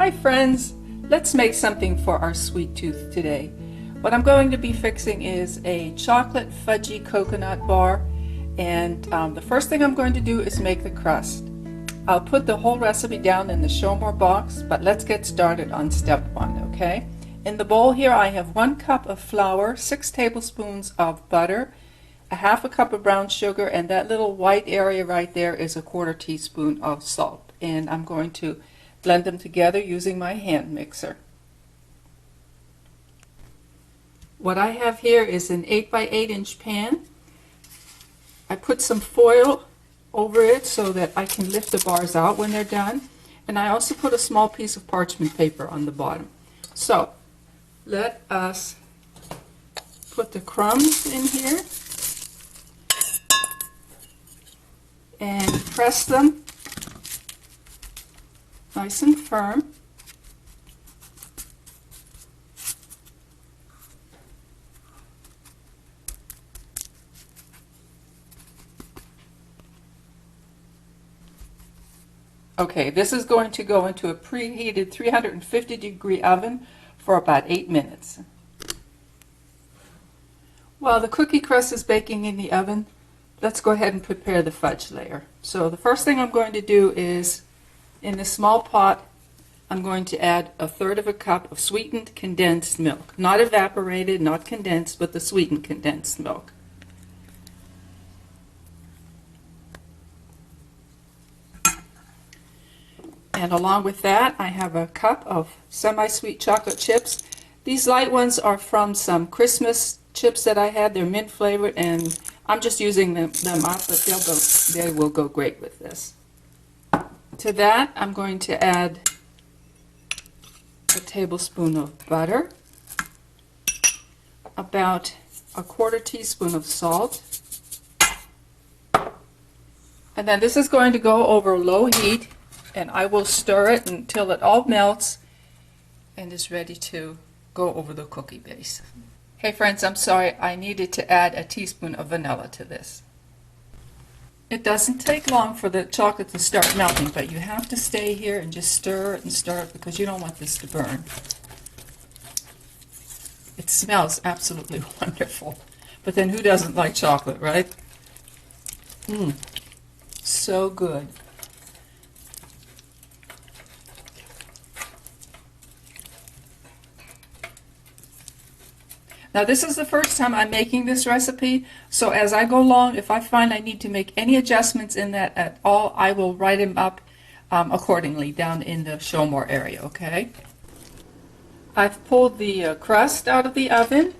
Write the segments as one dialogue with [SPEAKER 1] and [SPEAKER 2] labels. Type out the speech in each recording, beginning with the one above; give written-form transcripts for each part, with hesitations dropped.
[SPEAKER 1] Hi friends, let's make something for our sweet tooth today. What I'm going to be fixing is a chocolate fudgy coconut bar, and the first thing I'm going to do is make the crust. I'll put the whole recipe down in the show more box, but let's get started on step one, okay? In the bowl here I have 1 cup of flour, 6 tablespoons of butter, a half a cup of brown sugar, and that little white area right there is a 1/4 teaspoon of salt. And I'm going to blend them together using my hand mixer. What I have here is an 8 by 8 inch pan. I put some foil over it so that I can lift the bars out when they're done. And I also put a small piece of parchment paper on the bottom. So let us put the crumbs in here and press them nice and firm. Okay, this is going to go into a preheated 350-degree oven for about 8 minutes. While the cookie crust is baking in the oven, let's go ahead and prepare the fudge layer. So the first thing I'm going to do is, in this small pot, I'm going to add 1/3 cup of sweetened condensed milk. Not evaporated, not condensed, but the sweetened condensed milk. And along with that, I have a cup of semi-sweet chocolate chips. These light ones are from some Christmas chips that I had. They're mint flavored, and I'm just using them up, but they will go great with this. To that, I'm going to add a tablespoon of butter, about a 1/4 teaspoon of salt, and then this is going to go over low heat, and I will stir it until it all melts and is ready to go over the cookie base. Hey friends, I'm sorry, I needed to add a teaspoon of vanilla to this. It doesn't take long for the chocolate to start melting, but you have to stay here and just stir it and stir it because you don't want this to burn. It smells absolutely wonderful, but then who doesn't like chocolate, right? So good. Now this is the first time I'm making this recipe, so as I go along, if I find I need to make any adjustments in that at all, I will write them up accordingly down in the show more area, okay? I've pulled the crust out of the oven.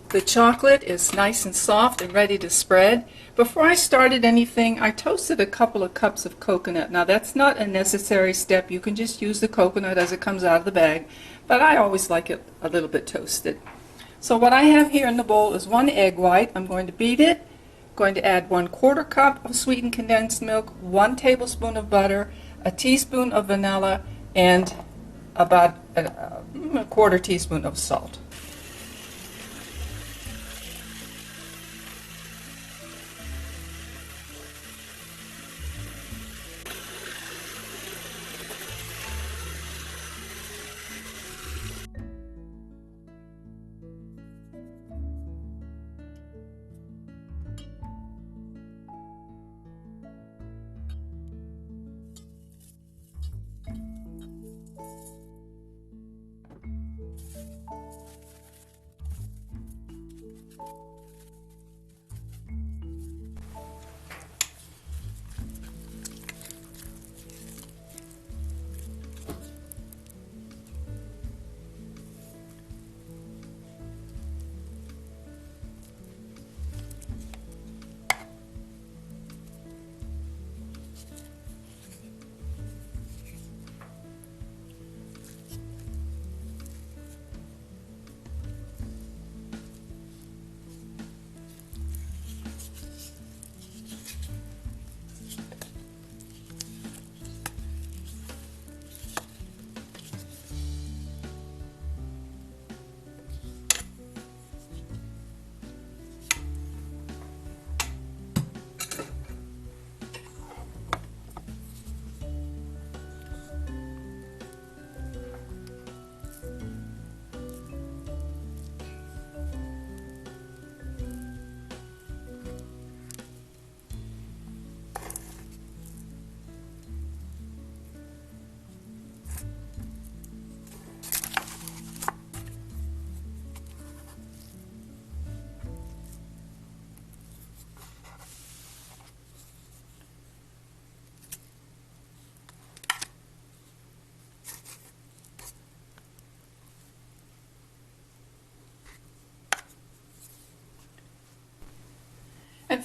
[SPEAKER 1] The chocolate is nice and soft and ready to spread. Before I started anything, I toasted a couple of cups of coconut. Now that's not a necessary step. You can just use the coconut as it comes out of the bag, but I always like it a little bit toasted. So what I have here in the bowl is 1 egg white. I'm going to beat it. I'm going to add 1/4 cup of sweetened condensed milk, 1 tablespoon of butter, a teaspoon of vanilla, and about a 1/4 teaspoon of salt.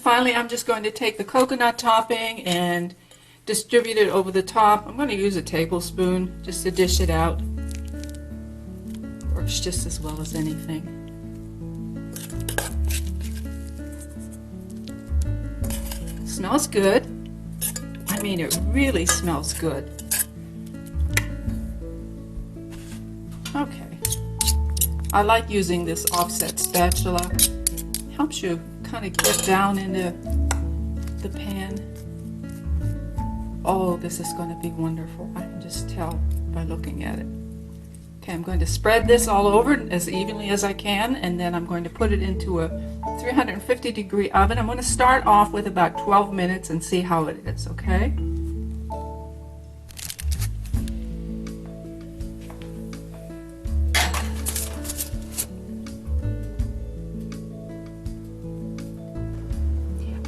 [SPEAKER 1] finally, I'm just going to take the coconut topping and distribute it over the top. I'm going to use a tablespoon just to dish it out. Works just as well as anything. Smells good. I mean, it really smells good. Okay. I like using this offset spatula. Helps you kind of get down into the pan. Oh, this is going to be wonderful. I can just tell by looking at it. Okay, I'm going to spread this all over as evenly as I can, and then I'm going to put it into a 350-degree oven. I'm going to start off with about 12 minutes and see how it is, okay?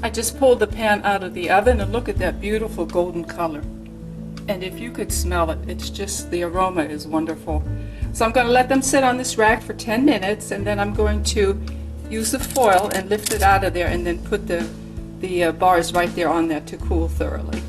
[SPEAKER 1] I just pulled the pan out of the oven and look at that beautiful golden color. And if you could smell it, it's just, the aroma is wonderful. So I'm going to let them sit on this rack for 10 minutes, and then I'm going to use the foil and lift it out of there and then put the bars right there on there to cool thoroughly.